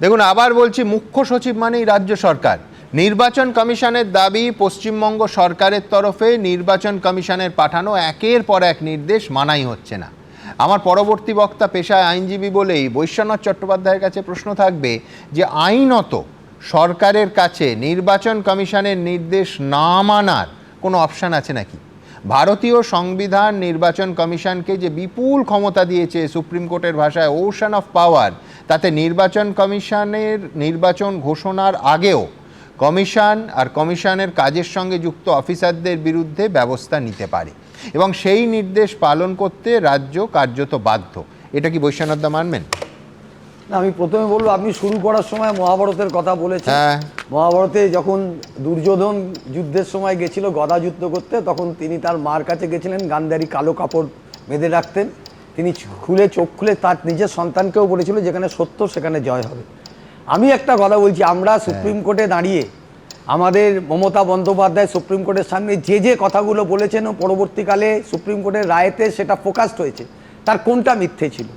দেখুন, আবার বলছি, মুখ্য সচিব মানেই রাজ্য সরকার। নির্বাচন কমিশনের দাবি, পশ্চিমবঙ্গ সরকারের তরফে নির্বাচন কমিশনের পাঠানো একের পর এক নির্দেশ মানাই হচ্ছে না। আমার পরবর্তী বক্তা পেশায় আইনজীবী বলেই বৈশ্বনাথ চট্টোপাধ্যায়ের কাছে প্রশ্ন থাকবে যে আইনত সরকারের কাছে নির্বাচন কমিশনের নির্দেশ না মানার কোনো অপশান আছে নাকি? ভারতীয় সংবিধান নির্বাচন কমিশনকে যে বিপুল ক্ষমতা দিয়েছে, সুপ্রিম কোর্টের ভাষায় ওশান অফ পাওয়ার, তাতে নির্বাচন কমিশনের নির্বাচন ঘোষণার আগেও কমিশন আর কমিশনের কাজের সঙ্গে যুক্ত অফিসারদের বিরুদ্ধে ব্যবস্থা নিতে পারে এবং সেই নির্দেশ পালন করতে রাজ্য কার্যত বাধ্য। এটা কি বৈশ্বনাথদা মানবেন? আমি প্রথমে বলবো, আপনি শুরু করার সময় মহাভারতের কথা বলেছেন। মহাভারতে যখন দুর্যোধন যুদ্ধের সময় গেছিল গদা যুদ্ধ করতে, তখন তিনি তার মার কাছে গেছিলেন, গান্ধারী কালো কাপড় বেঁধে রাখতেন। তিনি চোখ খুলে তার নিজের সন্তানকেও বলেছিল যেখানে সত্য সেখানে জয় হবে। আমি একটা কথা বলছি, আমরা সুপ্রিম কোর্টে দাঁড়িয়ে আমাদের মমতা বন্দ্যোপাধ্যায় সুপ্রিম কোর্টের সামনে যে কথাগুলো বলেছেন ও পরবর্তীকালে সুপ্রিম কোর্টের রায়েতে সেটা ফোকাসড হয়েছে, তার কোনটা মিথ্যে ছিল?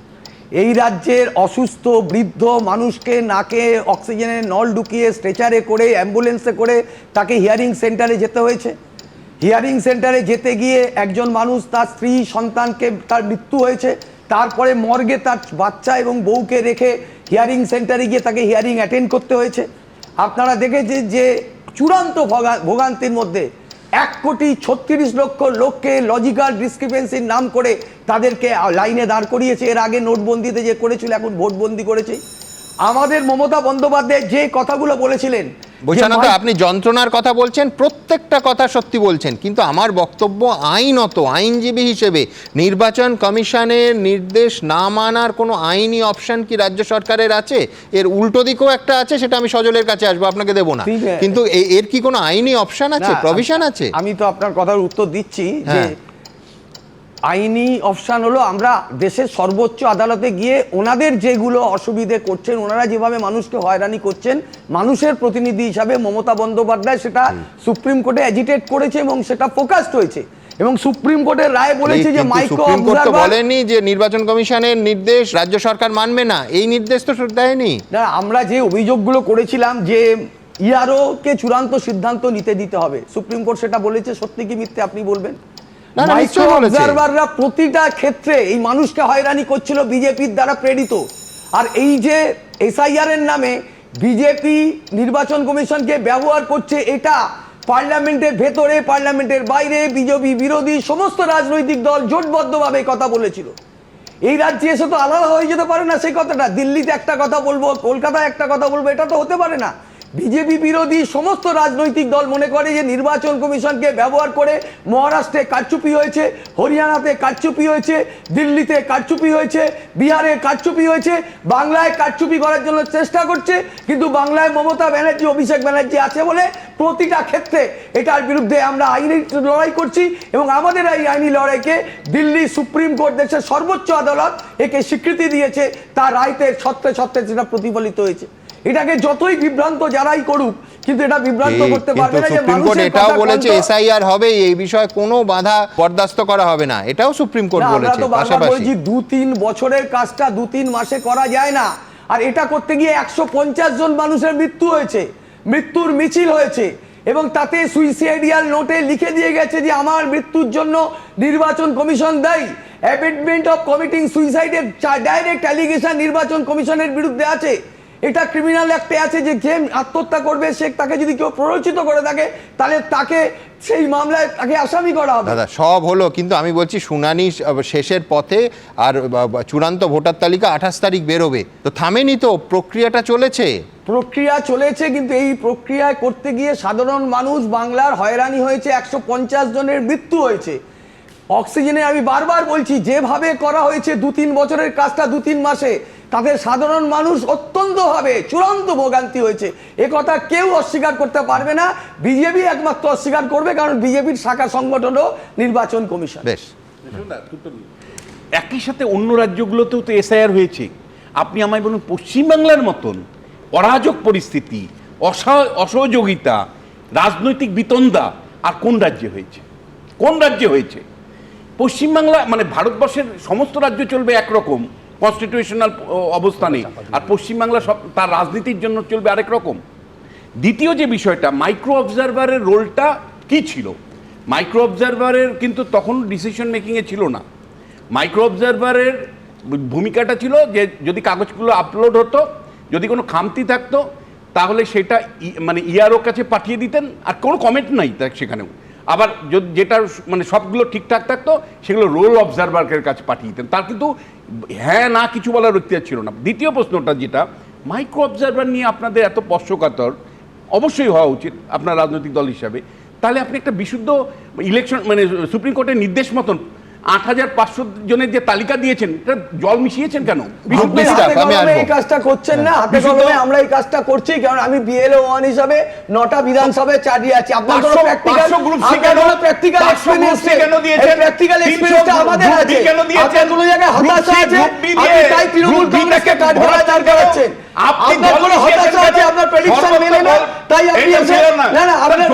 এই রাজ্যের অসুস্থ বৃদ্ধ মানুষকে নাকে অক্সিজেনের নল ঢুকিয়ে স্ট্রেচারে করে অ্যাম্বুলেন্সে করে তাকে হিয়ারিং সেন্টারে যেতে হয়েছে। হিয়ারিং সেন্টারে যেতে গিয়ে একজন মানুষ, তার স্ত্রী সন্তানকে তার মৃত্যু হয়েছে, তারপরে মর্গে তার বাচ্চা এবং বউকে রেখে হিয়ারিং সেন্টারে গিয়ে তাকে হিয়ারিং অ্যাটেন্ড করতে হয়েছে। আপনারা দেখেছেন যে চূড়ান্ত ভোগান্তির মধ্যে 1,36,00,000 লোককে লজিক্যাল ডিসক্রিপেন্সির নাম করে তাদেরকে লাইনে দাঁড় করিয়েছে। এর আগে নোটবন্দিতে যে করেছিল, এখন ভোটবন্দি করেছে। আমাদের মমতা বন্দ্যোপাধ্যায় যে কথাগুলো বলেছিলেন, বৈশ্বনাথ, আপনি যন্ত্রণার কথা বলছেন, প্রত্যেকটা কথা সত্যি বলছেন, কিন্তু আমার বক্তব্য আইনত, আইনজীবী হিসেবে নির্বাচন কমিশনের নির্দেশ না মানার কোনো আইনি অপশন কি রাজ্য সরকারের আছে? এর উল্টো দিকেও একটা আছে, সেটা আমি সজলের কাছে আসবো, আপনাকে দেবো না, কিন্তু এর কি কোনো আইনি অপশন আছে, প্রভিশন আছে? আমি তো আপনার কথার উত্তর দিচ্ছি যে আইনি অপশান হলো, আমরা দেশের সর্বোচ্চ আদালতে গিয়ে ওনাদের যেগুলো অসুবিধে করছেন, ওনারা যেভাবে মানুষকে হয়রানি করছেন, মানুষের প্রতিনিধি হিসাবে মমতা বন্দ্যোপাধ্যায় সেটা সুপ্রিম কোর্টে এজিটেট করেছে এবং সেটা ফোকাসড হয়েছে এবং সুপ্রিম কোর্টের রায় বলেছে যে মাইক্রো অবজারভার বলেনি যে নির্বাচন কমিশনের নির্দেশ রাজ্য সরকার মানবে না, এই নির্দেশ তো দেয়নি। না, আমরা যে অভিযোগগুলো করেছিলাম যে ইআরও কে চূড়ান্ত সিদ্ধান্ত নিতে দিতে হবে, সুপ্রিম কোর্ট সেটা বলেছে। সত্যি কি মিথ্যে আপনি বলবেন? মাইক্রো অবজারভাররা প্রতিটা ক্ষেত্রে এই মানুষকে হয়রানি করছিল বিজেপির দ্বারা প্রেরিত। আর এই যে এসআইআর এর নামে বিজেপি নির্বাচন কমিশনকে ব্যবহার করছে, এটা পার্লামেন্টের ভেতরে পার্লামেন্টের বাইরে বিজেপি বিরোধী সমস্ত রাজনৈতিক দল জোটবদ্ধভাবে কথা বলেছিল। এই রাজ্যে এসে তো আলাদা হয়ে যেতে পারে না সেই কথাটা। দিল্লিতে একটা কথা বলবো, কলকাতায় একটা কথা বলবো, এটা তো হতে পারে না। বিজেপি বিরোধী সমস্ত রাজনৈতিক দল মনে করে যে নির্বাচন কমিশনকে ব্যবহার করে মহারাষ্ট্রে কারচুপি হয়েছে, হরিয়ানাতে কারচুপি হয়েছে, দিল্লিতে কারচুপি হয়েছে, বিহারে কারচুপি হয়েছে, বাংলায় কারচুপি করার জন্য চেষ্টা করছে। কিন্তু বাংলায় মমতা ব্যানার্জি, অভিষেক ব্যানার্জি আছে বলে প্রতিটা ক্ষেত্রে এটার বিরুদ্ধে আমরা আইনি লড়াই করছি এবং আমাদের এই আইনি লড়াইকে দিল্লি সুপ্রিম কোর্ট, দেশের সর্বোচ্চ আদালত, একে স্বীকৃতি দিয়েছে। তার রায়তে সত্ত্বে সেটা প্রতিফলিত হয়েছে। এটাকে যতই বিভ্রান্ত যারাই করুক, কিন্তু এটা বিভ্রান্ত করতে পারবে না যে সুপ্রিম কোর্ট এটাও বলেছে এসআইআর হবে, এই বিষয়ে কোনো বাধা বরদাস্ত করা হবে না, এটাও সুপ্রিম কোর্ট বলেছে। পাশাপাশি 2-3 বছরের কাজটা 2-3 মাসে করা যায় না। আর এটা করতে গিয়ে 150 জন মানুষের মৃত্যু হয়েছে, মৃত্যুর মিছিল হয়েছে এবং তাতে সুইসাইডিয়াল নোটে লিখে দিয়ে গেছে যে আমার মৃত্যুর জন্য নির্বাচন কমিশন দায়ী। অ্যাবেটমেন্ট অফ কমিটিং সুইসাইডের ডাইরেক্ট অ্যালিগেশন নির্বাচন কমিশনের বিরুদ্ধে আছে। এটা ক্রিমিনাল অ্যাক্টে আছে যে যে আত্মহত্যা করবে, সে তাকে যদি কেউ প্ররোচিত করে থাকে তাহলে তাকে সেই মামলায় তাকে আসামি করা হবে। দাদা, সব হলো, কিন্তু আমি বলছি শুনানি শেষের পথে, আর চূড়ান্ত ভোটার তালিকা 28 তারিখ বেরোবে, তো থামেনি তো, প্রক্রিয়াটা চলেছে। প্রক্রিয়া চলেছে, কিন্তু এই প্রক্রিয়ায় করতে গিয়ে সাধারণ মানুষ বাংলার হয়রানি হয়েছে, 150 জনের মৃত্যু হয়েছে। অক্সিজেনে আমি বারবার বলছি, যেভাবে করা হয়েছে 2-3 বছরের কাজটা 2-3 মাসে, তাদের সাধারণ মানুষ অত্যন্তভাবে চূড়ান্ত ভোগান্তি হয়েছে। এ কথা কেউ অস্বীকার করতে পারবে না, বিজেপি একমাত্র অস্বীকার করবে, কারণ বিজেপির শাখা সংগঠন নির্বাচন কমিশন। বেশ, একই সাথে অন্য রাজ্যগুলোতেও তো এসআইআর হয়েছে। আপনি আমায় বলুন, পশ্চিমবাংলার মতন অরাজক পরিস্থিতি, অসহযোগিতা, রাজনৈতিক বিতন্দা আর কোন রাজ্যে হয়েছে? কোন রাজ্যে হয়েছে? পশ্চিমবাংলা মানে ভারতবর্ষের সমস্ত রাজ্য চলবে একরকম, কনস্টিটিউশনাল অবস্থানে, আর পশ্চিমবাংলা সব তার রাজনীতির জন্য চলবে আরেক রকম। দ্বিতীয় যে বিষয়টা, মাইক্রো অবজারভারের রোলটা কি ছিল? মাইক্রো অবজারভারের কিন্তু তখন ডিসিশন মেকিংয়ে ছিল না। মাইক্রো অবজারভারের ভূমিকাটা ছিল যে যদি কাগজগুলো আপলোড হতো, যদি কোনো খামতি থাকতো, তাহলে সেটা মানে ইআরও কাছে পাঠিয়ে দিতেন, আর কোনো কমেন্ট নাই সেখানেও। আবার যেটা মানে সবগুলো ঠিকঠাক থাকতো, সেগুলো রোল অবজারভারের কাছে পাঠিয়ে দিতেন। তার কিন্তু হ্যাঁ না কিছু বলার অধিকার ছিল না। দ্বিতীয় প্রশ্নটা যেটা, মাইক্রো অবজারভার নিয়ে আপনাদের এত স্পর্শকাতর অবশ্যই হওয়া উচিত আপনার রাজনৈতিক দল হিসাবে। তাহলে আপনি একটা বিশুদ্ধ ইলেকশন মানে সুপ্রিম কোর্টের নির্দেশ মতন ৮৫০০ জনের যে তালিকা দিয়েছেন, এটা জল মিশিয়েছেন কেন? আপনি হাতে কলমে এই কাজটা করছেন না, হাতে কলমে আমরা এই কাজটা করছি, কারণ আমি বিএলও 1 হিসাবে 9টা বিধানসভায় চালিয়ে আছি। আপনার কোনো প্র্যাকটিক্যাল এক্সপেরিয়েন্স কেন দিয়েছেন? প্র্যাকটিক্যাল এক্সপেরিয়েন্সটা আমাদের আছে। আপনার কোনো জায়গায় হতাশা আছে, আপনি তাই তৃণমূল কংগ্রেসকে কাজ করা দাঁড় করাচ্ছেন। আপনার কোনো হতাশা আছে, আপনার প্রেডিকশন মেনে না, তাই আপনি এসে না না আপনার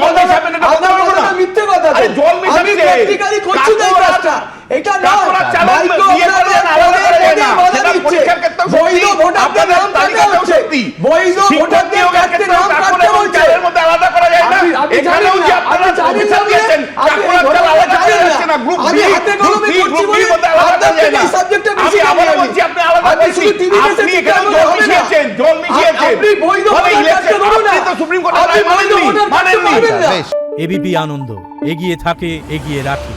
কথা মিথ্যে কথা। আমি প্র্যাকটিক্যালি করছি না এই কাজটা, এটা নয়। মাইক্রো বৈধ ভোটারদের নাম কাটতে হচ্ছে, বৈধ ভোটারদের কাটতে নাম কাটতে হচ্ছে। আপনি জানেন না, আপনি জানেন না, আমি হাতে কলমে করছি বলে আপনার থেকে এই সাবজেক্টে বেশি জানি আমি। আপনি শুধু টিভিতে শিক্ষা বলে হবে না, আপনি বৈধ ভোটার কাটতে পারবেন না, আপনি বৈধ ভোটার কাটতে পারবেন না। এবিপি আনন্দ, এগিয়ে থাকে, এগিয়ে রাখে।